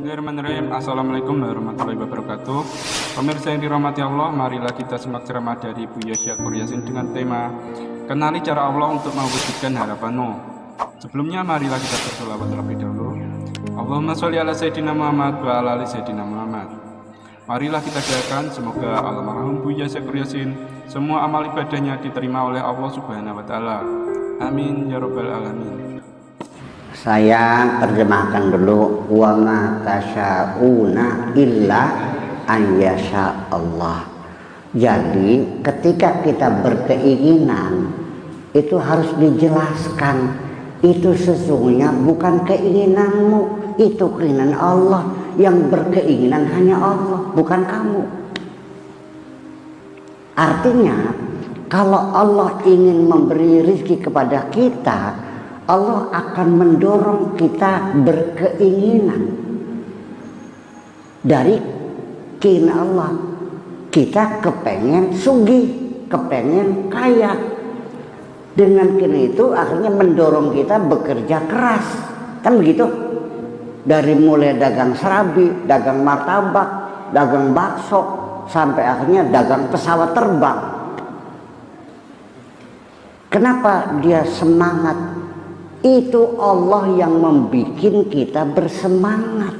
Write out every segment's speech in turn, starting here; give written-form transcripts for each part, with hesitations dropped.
Bismillahirrahmanirrahim. Assalamualaikum warahmatullahi wabarakatuh. Pemirsa yang dirahmati Allah, marilah kita simak ceramah dari Buya Syakur Yasin dengan tema Kenali cara Allah untuk mewujudkan harapanmu. Sebelumnya marilah kita berselawat terlebih dahulu. Allahumma sholli ala Sayyidina Muhammad wa ala ali Sayyidina Muhammad. Marilah kita doakan semoga almarhum Buya Syakur Yasin semua amal ibadahnya diterima oleh Allah Subhanahu wa taala. Amin ya rabbal alamin. Saya terjemahkan dulu, wa ma tasyauna illa an yasha Allah. Jadi ketika kita berkeinginan itu harus dijelaskan, itu sesungguhnya bukan keinginanmu, itu keinginan Allah. Yang berkeinginan hanya Allah, bukan kamu. Artinya kalau Allah ingin memberi rezeki kepada kita, Allah akan mendorong kita berkeinginan dari keinginan Allah. Kita kepengen sugih, kepengen kaya. Dengan keinginan itu akhirnya mendorong kita bekerja keras, kan begitu? Dari mulai dagang serabi, dagang martabak, dagang bakso, sampai akhirnya dagang pesawat terbang. Kenapa dia semangat? Itu Allah yang membuat kita bersemangat.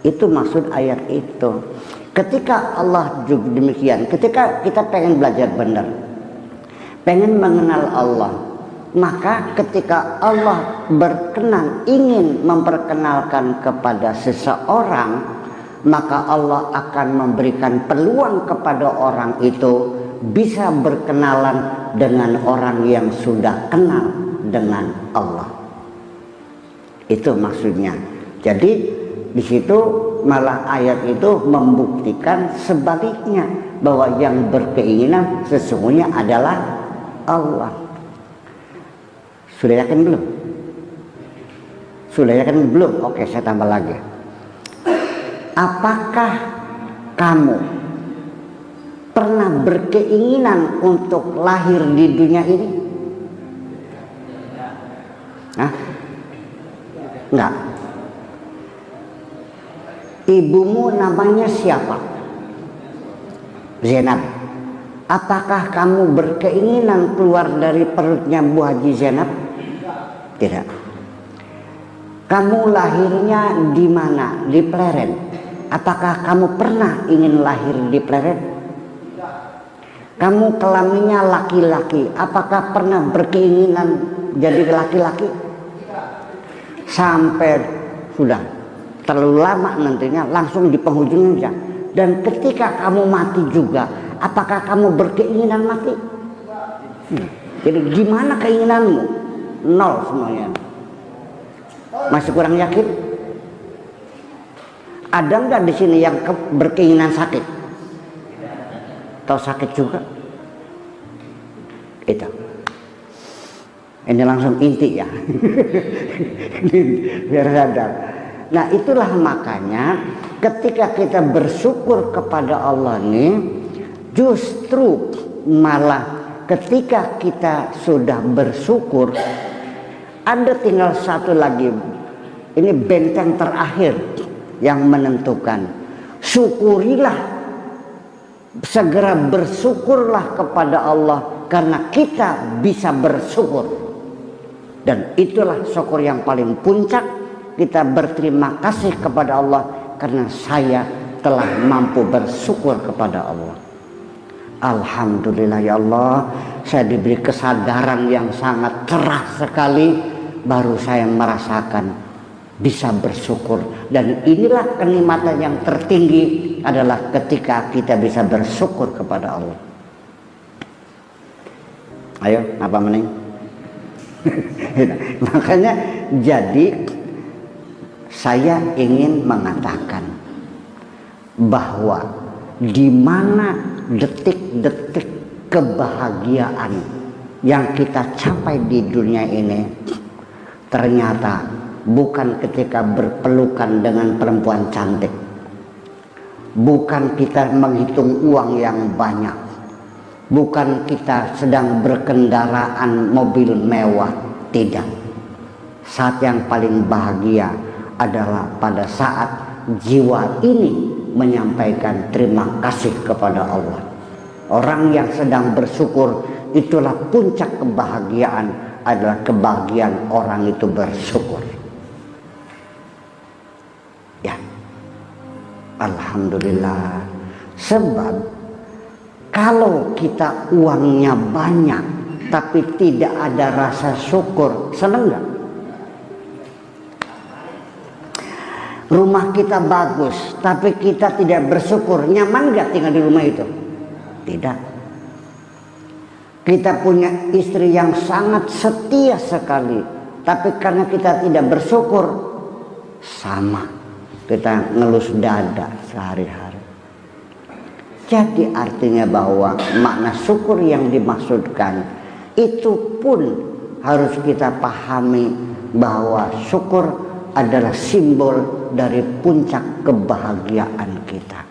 Itu maksud ayat itu. Ketika Allah juga demikian, ketika kita pengen belajar benar, pengen mengenal Allah, maka ketika Allah berkenan ingin memperkenalkan kepada seseorang, maka Allah akan memberikan peluang kepada orang itu bisa berkenalan dengan orang yang sudah kenal dengan Allah. Itu maksudnya. Jadi di situ malah ayat itu membuktikan sebaliknya, bahwa yang berkeinginan sesungguhnya adalah Allah. Sudah yakin belum? Sudah yakin belum? Oke, saya tambah lagi. Apakah kamu pernah berkeinginan untuk lahir di dunia ini? Hah? Enggak. Ibumu namanya siapa? Zainab. Apakah kamu berkeinginan keluar dari perutnya Bu Haji Zainab? Tidak. Kamu lahirnya di mana? Di Pleren. Apakah kamu pernah ingin lahir di Pleren? Kamu kelaminnya laki-laki. Apakah pernah berkeinginan jadi laki-laki? Sampai sudah terlalu lama nantinya langsung di penghujung saja. Dan ketika kamu mati juga, apakah kamu berkeinginan mati? Jadi gimana keinginanmu? Nol semuanya. Masih kurang yakin? Ada nggak di sini yang berkeinginan sakit? Atau sakit juga? Itu. Ini langsung inti ya. Biar sadar. Nah, itulah makanya ketika kita bersyukur kepada Allah ini, justru malah ketika kita sudah bersyukur, ada tinggal satu lagi. Ini benteng terakhir yang menentukan. Syukurilah, segera bersyukurlah kepada Allah karena kita bisa bersyukur. Dan itulah syukur yang paling puncak. Kita berterima kasih kepada Allah karena saya telah mampu bersyukur kepada Allah. Alhamdulillah ya Allah, saya diberi kesadaran yang sangat cerah sekali, baru saya merasakan bisa bersyukur. Dan inilah kenikmatan yang tertinggi adalah ketika kita bisa bersyukur kepada Allah. Ayo, apa mending? Makanya jadi saya ingin mengatakan bahwa di mana detik-detik kebahagiaan yang kita capai di dunia ini ternyata bukan ketika berpelukan dengan perempuan cantik, bukan kita menghitung uang yang banyak, bukan kita sedang berkendaraan mobil mewah, tidak. Saat yang paling bahagia adalah pada saat jiwa ini menyampaikan terima kasih kepada Allah. Orang yang sedang bersyukur, itulah puncak kebahagiaan, adalah kebahagiaan orang itu bersyukur. Ya, alhamdulillah. Sebab kalau kita uangnya banyak tapi tidak ada rasa syukur, seneng nggak? Rumah kita bagus tapi kita tidak bersyukur, nyaman nggak tinggal di rumah itu? Tidak. Kita punya istri yang sangat setia sekali, tapi karena kita tidak bersyukur, sama kita ngelus dada sehari-hari. Jadi artinya bahwa makna syukur yang dimaksudkan itu pun harus kita pahami, bahwa syukur adalah simbol dari puncak kebahagiaan kita.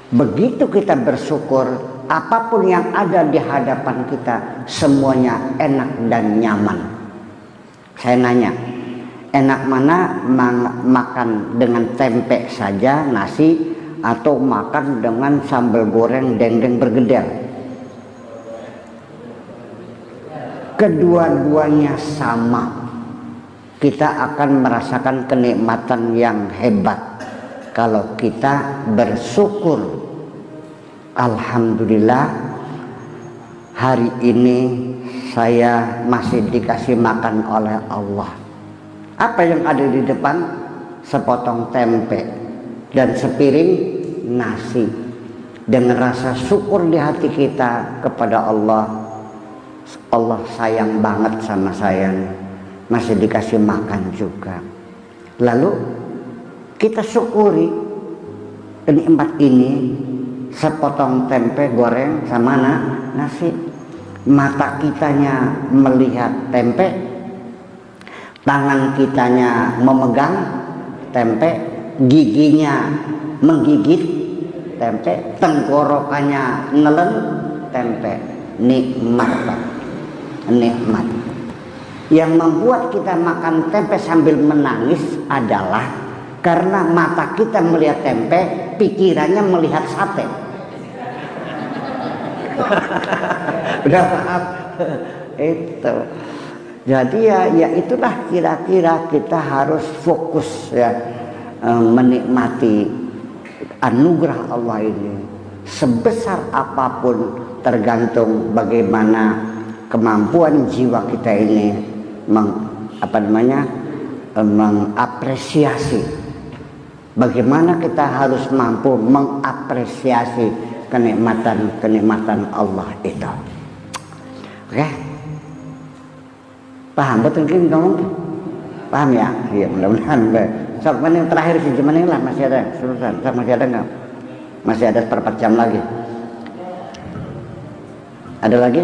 Begitu kita bersyukur, apapun yang ada di hadapan kita semuanya enak dan nyaman. Saya nanya, enak mana makan dengan tempe saja, nasi, atau makan dengan sambal goreng dendeng bergedel? Kedua-duanya sama. Kita akan merasakan kenikmatan yang hebat kalau kita bersyukur. Alhamdulillah, hari ini saya masih dikasih makan oleh Allah. Apa yang ada di depan? Sepotong tempe dan sepiring nasi. Dengan rasa syukur di hati kita kepada Allah, Allah sayang banget sama saya, masih dikasih makan juga. Lalu kita syukuri nikmat ini, sepotong tempe goreng sama nasi. Mata kitanya melihat tempe, tangan kitanya memegang tempe, giginya menggigit tempe, tenggorokannya nelen tempe. Nikmat, nikmat. Yang membuat kita makan tempe sambil menangis adalah karena mata kita melihat tempe, pikirannya melihat sate. Udah paham? Itu. Jadi ya itulah kira-kira kita harus fokus ya, menikmati anugerah Allah ini. Sebesar apapun tergantung bagaimana kemampuan jiwa kita ini mengapresiasi. Bagaimana kita harus mampu mengapresiasi kenikmatan Allah itu. Oke? Paham betul kan kamu? Paham ya? Iya, mudah-mudahan. Sok yang terakhir sih cuman ini lah, masih ada selesai. Masih ada nggak? Masih ada seperempat jam lagi. Ada lagi?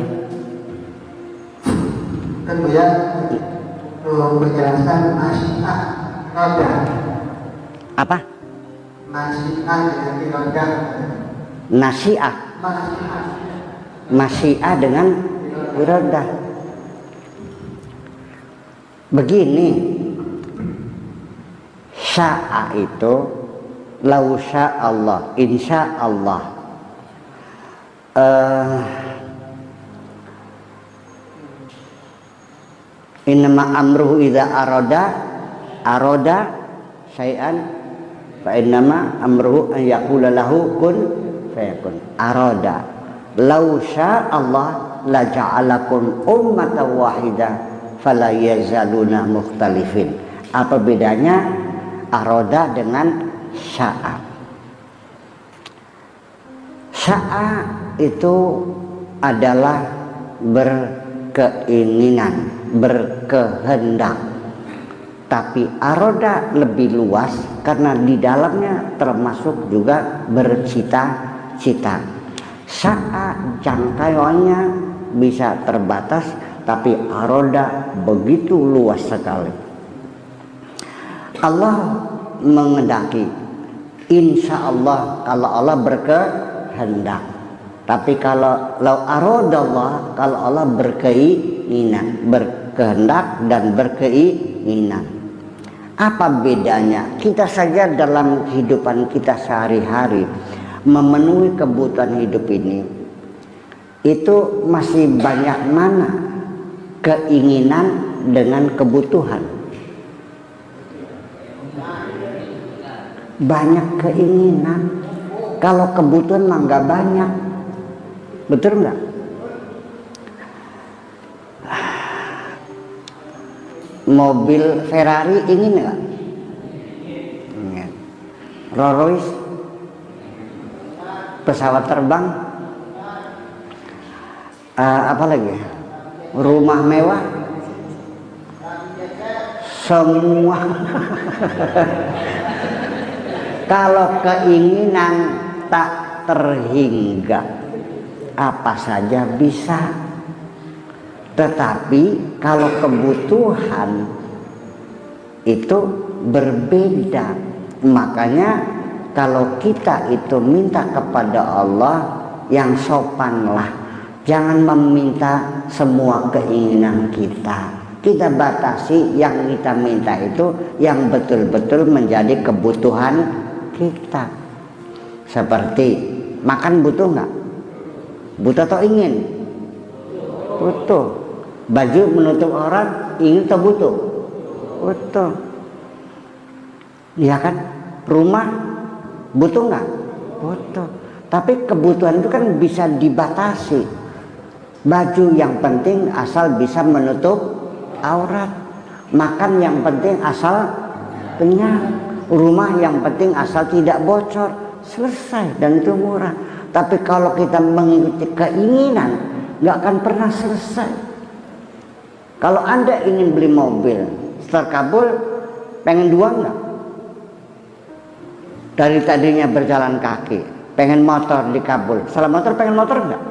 Kan ya penjelasan masyiah roda. Apa? Masyiah dengan roda. Nasiah. Masyiah dengan roda. Begini, sya'a itu lau sya'allah, insya Allah. Innama amruhu idza arada syai'an fa innama amruhu an yaqula lahu kun fayakun. Arada lau sya'allah la ja'alakum ummatan wahidah fala yazaluna mukhtalifin. Apa bedanya arada dengan sya'a? Sya'a itu adalah berkeinginan, berkehendak. Tapi aroda lebih luas karena di dalamnya termasuk juga bercita-cita. Sya'a jangkauannya bisa terbatas, tapi aroda begitu luas sekali. Allah mengendaki, insya Allah, kalau Allah berkehendak. Tapi kalau aradallah, kalau Allah berkeinginan, berkehendak dan berkeinginan. Apa bedanya? Kita saja dalam kehidupan kita sehari-hari memenuhi kebutuhan hidup ini, itu masih banyak mana keinginan dengan kebutuhan. Banyak keinginan, kalau kebutuhan mah nggak banyak. Betul nggak? Mobil Ferrari ingin nggak? Rolls Royce, pesawat terbang, apa lagi? Rumah mewah, semua. Kalau keinginan tak terhingga, apa saja bisa. Tetapi kalau kebutuhan itu berbeda. Makanya kalau kita itu minta kepada Allah, yang sopanlah. Jangan meminta semua keinginan kita. Kita batasi yang kita minta itu yang betul-betul menjadi kebutuhan kita. Seperti makan butuh nggak? Butuh atau ingin? Butuh. Baju menutup aurat ingin atau butuh? Butuh. Iya kan? Rumah butuh nggak? Butuh. Tapi kebutuhan itu kan bisa dibatasi. Baju yang penting asal bisa menutup aurat. Makan yang penting asal kenyang. Rumah yang penting asal tidak bocor. Selesai, dan itu murah. Tapi kalau kita mengikuti keinginan, nggak akan pernah selesai. Kalau Anda ingin beli mobil, terkabul, pengen dua nggak? Dari tadinya berjalan kaki, pengen motor dikabul. Setelah motor pengen motor nggak?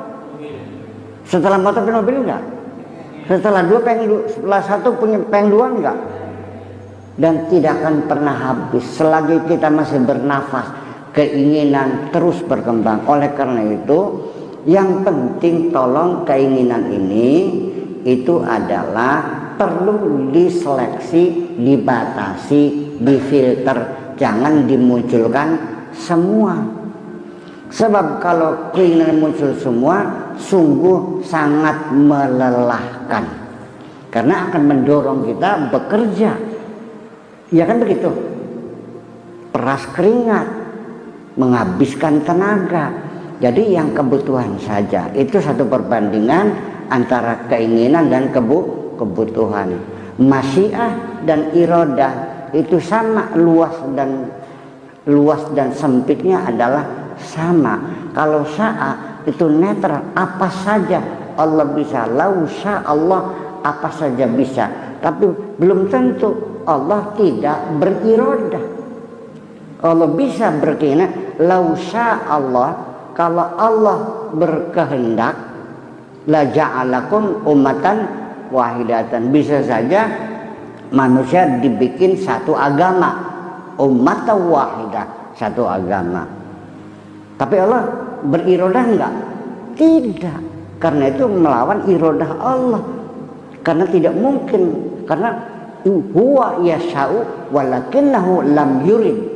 Setelah motor pengen mobil nggak? Setelah dua pengen, setelah satu pengen dua nggak? Dan tidak akan pernah habis selagi kita masih bernafas. Keinginan terus berkembang. Oleh karena itu, yang penting tolong keinginan ini itu adalah perlu diseleksi, dibatasi, difilter, jangan dimunculkan semua. Sebab kalau keinginan muncul semua, sungguh sangat melelahkan, karena akan mendorong kita bekerja. Ya kan begitu? Peras keringat, menghabiskan tenaga. Jadi yang kebutuhan saja, itu satu perbandingan antara keinginan dan kebutuhan. Masyiah dan iradah itu sama, luas dan sempitnya adalah sama. Kalau sya'a itu netral, apa saja Allah bisa. Lau sya Allah, apa saja bisa. Tapi belum tentu Allah tidak berirodah. Allah bisa berkeinginan. Lau sya Allah, kalau Allah berkehendak, la ja'alakum ummatan wahidatan. Bisa saja manusia dibikin satu agama, ummatan wahidah, satu agama. Tapi Allah berirodah enggak? Tidak. Karena itu melawan irodah Allah. Karena tidak mungkin. Karena huwa yasha'u walakinnahu lam yurid.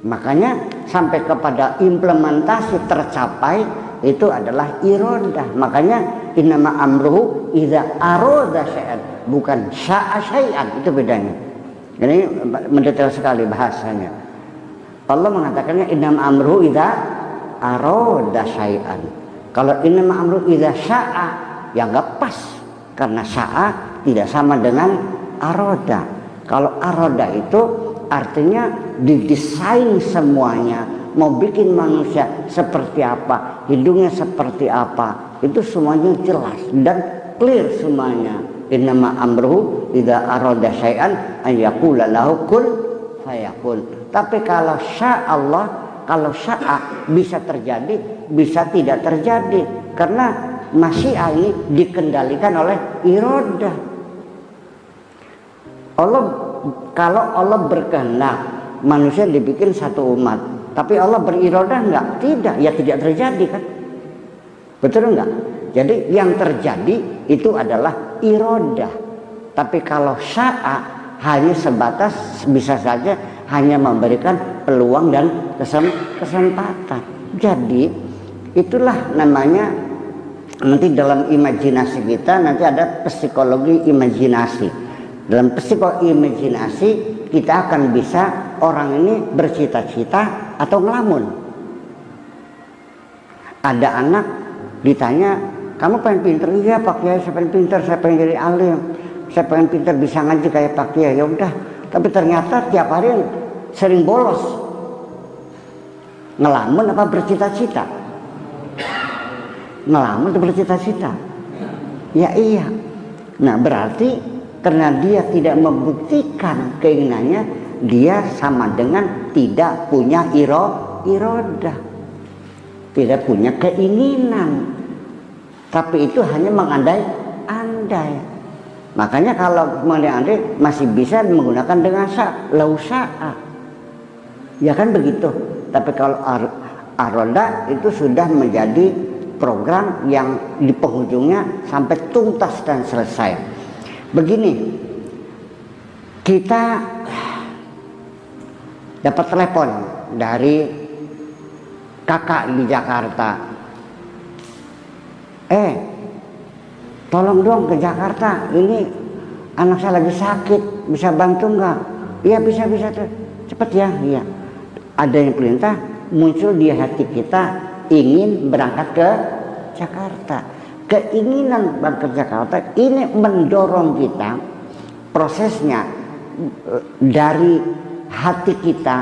Makanya sampai kepada implementasi tercapai itu adalah irodah. Makanya innama amruhu idza arada syai'an, bukan sya'a syai'an. Itu bedanya. Ini mendetail sekali bahasanya. Allah mengatakannya innama amruhu idza arada syai'an. Kalau innama amruhu idza sya'a, ya enggak pas. Karena sya'a tidak sama dengan aroda. Kalau aroda itu artinya didesain semuanya, mau bikin manusia seperti apa, hidungnya seperti apa, itu semuanya jelas dan clear semuanya. Innama amruhu idza arada syai'an an yaqula lahu kun fayakun. Tapi kalau sya Allah, kalau sya'a bisa terjadi, bisa tidak terjadi, karena masyiah ini dikendalikan oleh irodah. Kalau Allah berkehendak manusia dibikin satu umat, tapi Allah berirodah enggak? Tidak, ya tidak terjadi kan? Betul enggak? Jadi yang terjadi itu adalah irodah. Tapi kalau sya'a, hanya sebatas bisa saja hanya memberikan peluang dan kesempatan. Jadi itulah namanya nanti dalam imajinasi kita nanti ada psikologi imajinasi. Dalam psikologi imajinasi kita akan bisa orang ini bercita-cita atau ngelamun. Ada anak ditanya, kamu pengen pinter? Iya Pak Kiai, saya pengen pinter, saya pengen jadi alim, saya pengen pinter bisa ngaji kayak Pak Kiai. Ya udah, tapi ternyata tiap hari sering bolos. Ngelamun apa bercita-cita? Ngelamun atau bercita-cita? Ya iya. Nah berarti karena dia tidak membuktikan keinginannya, dia sama dengan tidak punya irodah, tidak punya keinginan. Tapi itu hanya mengandai-andai. Makanya kalau mengandai-andai masih bisa menggunakan dengan lausa'a. Ya kan begitu. Tapi kalau aroda itu sudah menjadi program yang di penghujungnya sampai tuntas dan selesai. Begini, kita dapat telepon dari kakak di Jakarta. Tolong dong ke Jakarta, ini anak saya lagi sakit, bisa bantu nggak? Iya bisa cepet ya. Iya. Ada yang perintah muncul di hati kita ingin berangkat ke Jakarta. Keinginan berangkat ke Jakarta ini mendorong kita prosesnya dari hati kita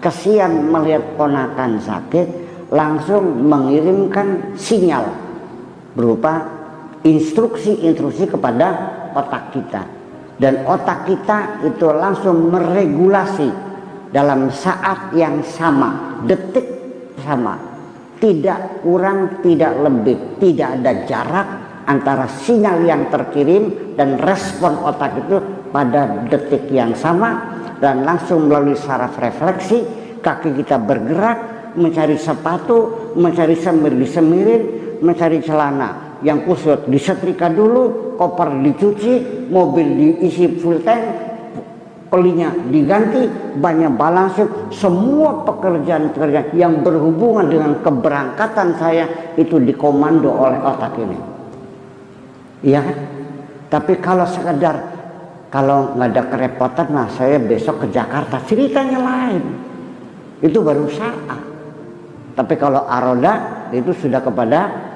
kesian melihat ponakan sakit langsung mengirimkan sinyal berupa instruksi kepada otak kita, dan otak kita itu langsung meregulasi dalam saat yang sama, detik sama, tidak kurang tidak lebih, tidak ada jarak antara sinyal yang terkirim dan respon otak itu pada detik yang sama, dan langsung melalui saraf refleksi kaki kita bergerak mencari sepatu, mencari semir-semirin, mencari celana yang kusut disetrika dulu, koper dicuci, mobil diisi full tank, olinya diganti, banyak balansir, semua pekerjaan yang berhubungan dengan keberangkatan saya itu dikomando oleh otak ini. Iya kan? Tapi kalau sekedar kalau nggak ada kerepotan, nah saya besok ke Jakarta, ceritanya lain. Itu baru saat. Tapi kalau aroda itu sudah kepada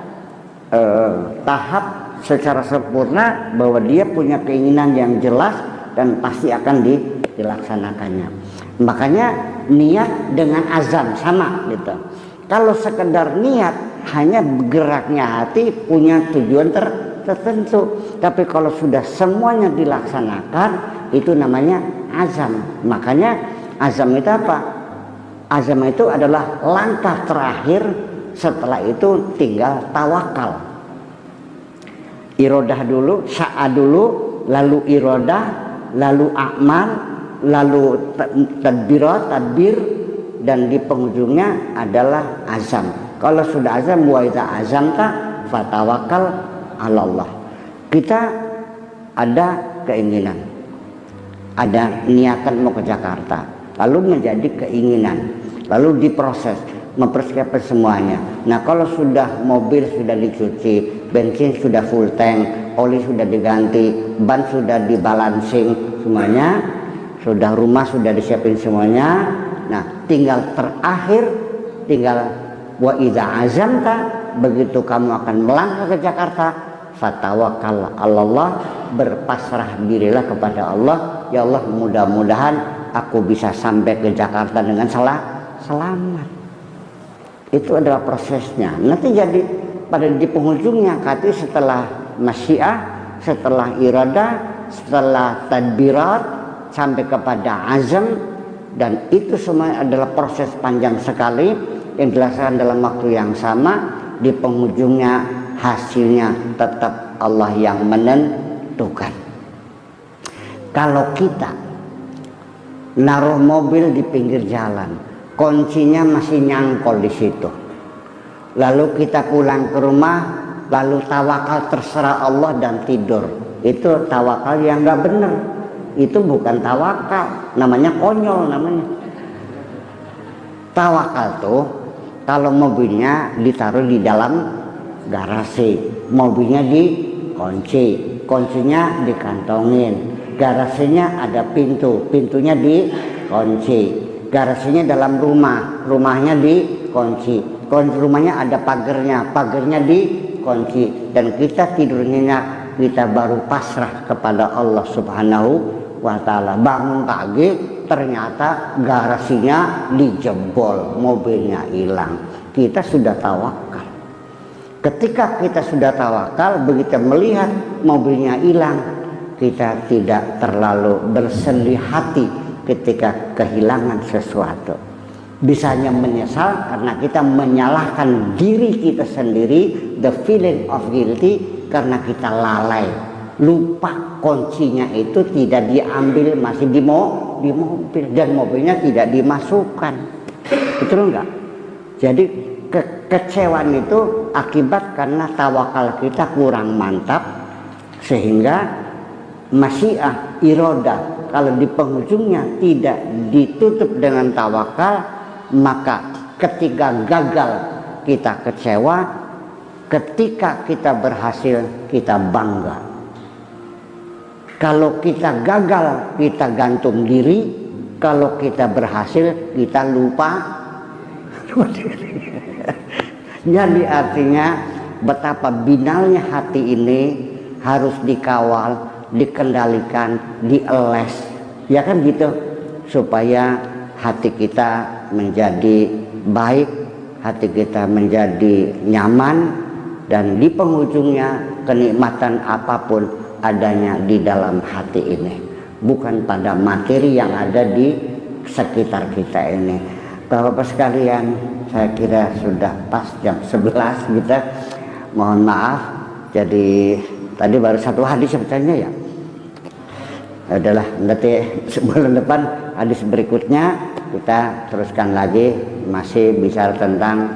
tahap secara sempurna bahwa dia punya keinginan yang jelas dan pasti akan dilaksanakannya. Makanya niat dengan azam sama gitu. Kalau sekedar niat hanya geraknya hati punya tujuan tertentu. Tapi kalau sudah semuanya dilaksanakan itu namanya azam. Makanya azam itu apa? Azam itu adalah langkah terakhir, setelah itu tinggal tawakal. Irodah dulu, sa'a dulu, lalu irodah, lalu amal, lalu tadbir, dan di penghujungnya adalah azam. Kalau sudah azam, wa idza azamta fatawakal 'ala Allah. Kita ada keinginan, ada niatan mau ke Jakarta, lalu menjadi keinginan, lalu diproses, mempersiapkan semuanya. Nah kalau sudah mobil sudah dicuci, bensin sudah full tank, oli sudah diganti, ban sudah dibalancing semuanya, sudah rumah sudah disiapin semuanya. Nah tinggal terakhir, tinggal wa idza azamta, begitu kamu akan melangkah ke Jakarta, fatawakal 'ala Allah, berpasrah dirilah kepada Allah. Ya Allah, mudah-mudahan aku bisa sampai ke Jakarta dengan selamat. Itu adalah prosesnya. Nanti jadi pada di penghujungnya kata setelah masyiah, setelah iradah, setelah tadbirat sampai kepada azam, dan itu semua adalah proses panjang sekali yang dilaksanakan dalam waktu yang sama. Di penghujungnya hasilnya tetap Allah yang menentukan. Kalau kita naruh mobil di pinggir jalan, kuncinya masih nyangkol di situ, lalu kita pulang ke rumah, lalu tawakal terserah Allah dan tidur, itu tawakal yang nggak benar. itu bukan tawakal, namanya konyol namanya. Tawakal tuh kalau mobilnya ditaruh di dalam garasi, mobilnya dikunci, kuncinya dikantongin, garasinya ada pintu, pintunya dikunci, garasinya dalam rumah, rumahnya dikunci, rumahnya ada pagernya, pagernya dikunci, dan kita tidurnya kita baru pasrah kepada Allah Subhanahu wa ta'ala. Bangun pagi ternyata garasinya dijebol, mobilnya hilang. Kita sudah tawakal. Ketika kita sudah tawakal, begitu melihat mobilnya hilang, kita tidak terlalu bersedih hati ketika kehilangan sesuatu. Bisanya menyesal karena kita menyalahkan diri kita sendiri, the feeling of guilty, karena kita lalai, lupa kuncinya itu tidak diambil, masih di mobil, dan mobilnya tidak dimasukkan. Betul enggak? Jadi kekecewaan itu akibat karena tawakal kita kurang mantap, sehingga masyiah, iroda kalau di penghujungnya tidak ditutup dengan tawakal, maka ketika gagal kita kecewa, ketika kita berhasil kita bangga. Kalau kita gagal kita gantung diri, kalau kita berhasil kita lupa. Jadi artinya betapa binalnya hati ini harus dikawal, dikendalikan, dieles, ya kan gitu, supaya hati kita menjadi baik, hati kita menjadi nyaman, dan di penghujungnya kenikmatan apapun adanya di dalam hati ini, bukan pada materi yang ada di sekitar kita ini. Bapak-bapak sekalian, saya kira sudah pas jam 11 kita. Mohon maaf, jadi tadi baru satu hadis sebetulnya ya. Adalah nanti sebulan depan hadis berikutnya kita teruskan lagi, masih bicara tentang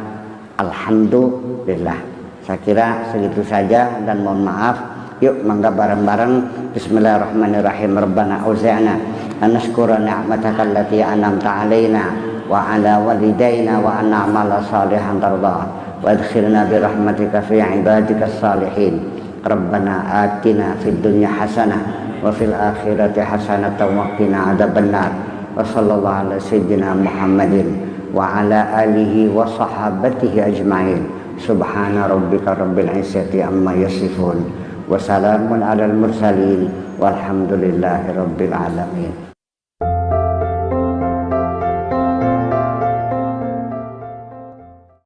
alhamdulillah. Saya kira segitu saja dan mohon maaf. Yuk mangga bareng-bareng. Bismillahirrahmanirrahim. Rabbana auzi'na an nashkura ni'mataka allati an'amta 'alaina wa 'ala walidayna wa an na'mala salihan tardah wa adkhilna bi rahmatika fi 'ibadikas salihin. Rabbana atina fid dunya hasanah wa fil akhirati hasanah wa qina adzabannar. Wa sallallahu ala sayyidina Muhammadin wa ala alihi wa sahabatihi ajma'in. Subhana rabbika rabbil izzati amma yasifun wa salamun alal mursalin walhamdulillahi rabbil alamin.